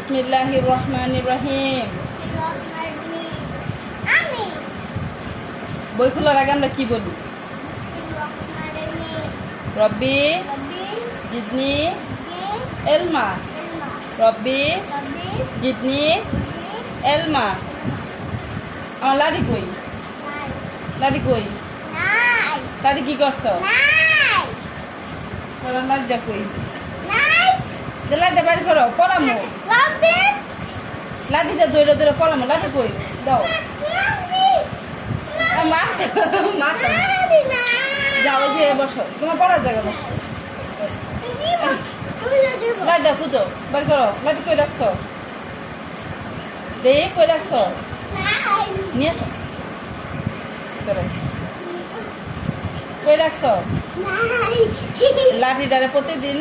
বিসমিল্লাহির রহমানির রহিম। বই খোলার আগে আমরা কি বলি? রব্বি জিদনি এলমা, রব্বি জিদনি এলমা। আমার লাডি কই? লাডি কই? লাডি কি করছ? লাডিটা কই? লাডিটা বাড়ি করো, পড়ামো। লাডিটা দৌড়ে দৌড়ে পড়ামো। লাডি কই? দাও। যাও, যে বসো, তোমার পড়ার জায়গা বসো। লাডিটা খুঁজো, বাড়ি করো। লাডি কই রাখছো? দে, কই রাখছো? নিয়ে আসো। কই রাখছো? লাঠিটারে প্রতিদিন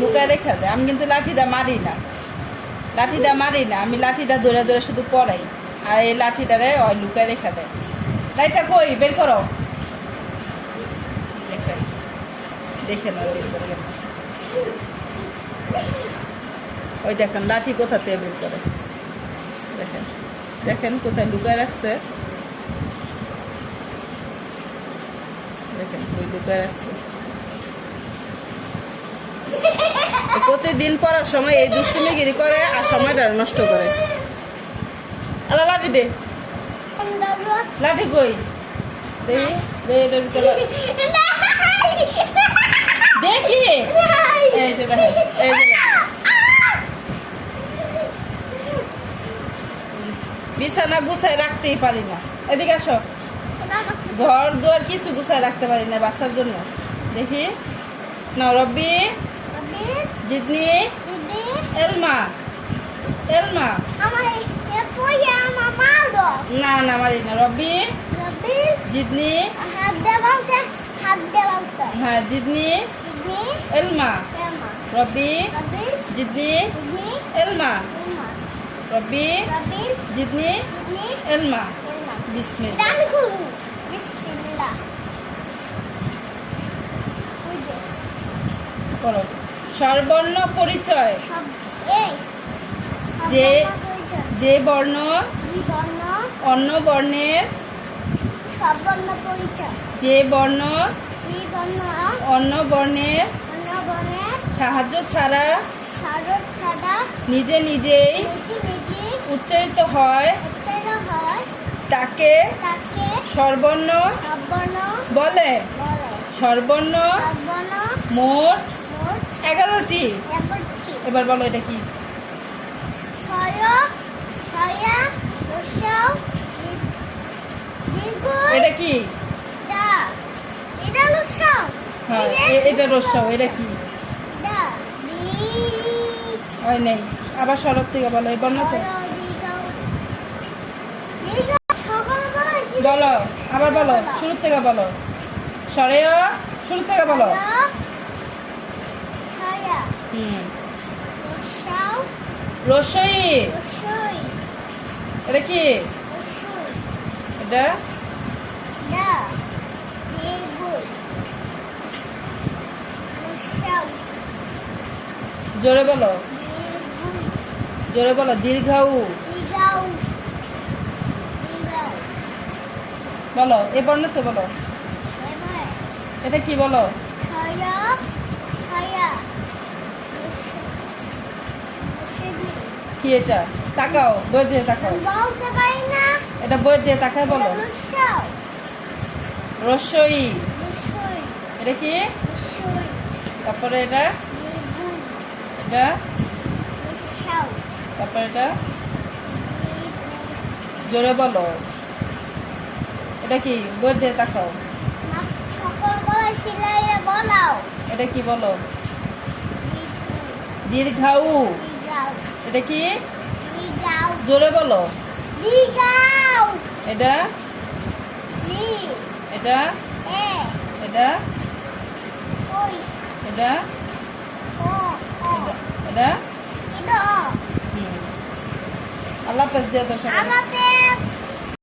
লুকায় রেখে দেয়। আমি কিন্তু লাঠিটা মারি না, আমি লাঠিটা ধরে ধরে শুধু পড়াই, আর এই লাঠিটারে ওই লুকায় রেখে দেয়। লাইটটা কই? বের করো। দেখে না, বের করে। ওই দেখেন লাঠি কোথা থেকে বের করে। দেখেন দেখেন কোথায় লুকায় রাখছে। দেখেন ওই লুকায় রাখছে। প্রতিদিন পড়ার সময় এই দুষ্টুমিগিরি করে আর সময়টা নষ্ট করে। আলা লাঠি দে। লাঠি কই? দেখি এই যে দেখেন, এই যে বিছানা গুছাই রাখতেই পারি না। এদিকে আসো। ঘর দুয়ার কিছু গুছায় রাখতে পারি না বাচ্চার জন্য। দেখি না, রব্বি জিদনি এলমা, এলমা। না না, মারি না। রব্বি জিদনি, হ্যাঁ জিদনি এলমা, রব্বি জিদনি এলমা, রব্বি জিদনি এলমা। বিসমিল্লাহ। স্বরবর্ণ পরিচয়। যে বর্ণ অন্য বর্ণের, যে বর্ণ অন্য বর্ণের সাহায্য ছাড়া নিজে নিজেই উচ্চারিত হয় তাকে স্বরবর্ণ বলে। স্বরবর্ণ মোট 11টি। এবার বলো এটা কি? এটা কি? হ্যাঁ, এটা রস্যাও। এটা কি? হয় নাই। আবার সরব থেকে বলো। এই বর্ণ তো বলো, আবার বলো, শুরু থেকে বলো। সরেয়, শুরু থেকে বলো। রসই। এটা কি? এটা জোরে বলো, জোরে বলো। দীর্ঘাউ বলো। এ বর্ণ তো বলো। এটা কি বলো? কি এটা? তাকাও, বই দিয়ে তাকাও। এটা বই দিয়ে তাকায় বলো। রসই। এটা কি? তারপরে এটা, এটা, তারপরে এটা জোরে বলো। এটা কি? বই দিয়ে তাকাও। এটা কি বলো? দীর্ঘাউ। এটা কি? জোরে বলো। এটা, এটা, এটা, এটা, এটা। আল্লাহ হাফেজ দিয়ে তো সবাই।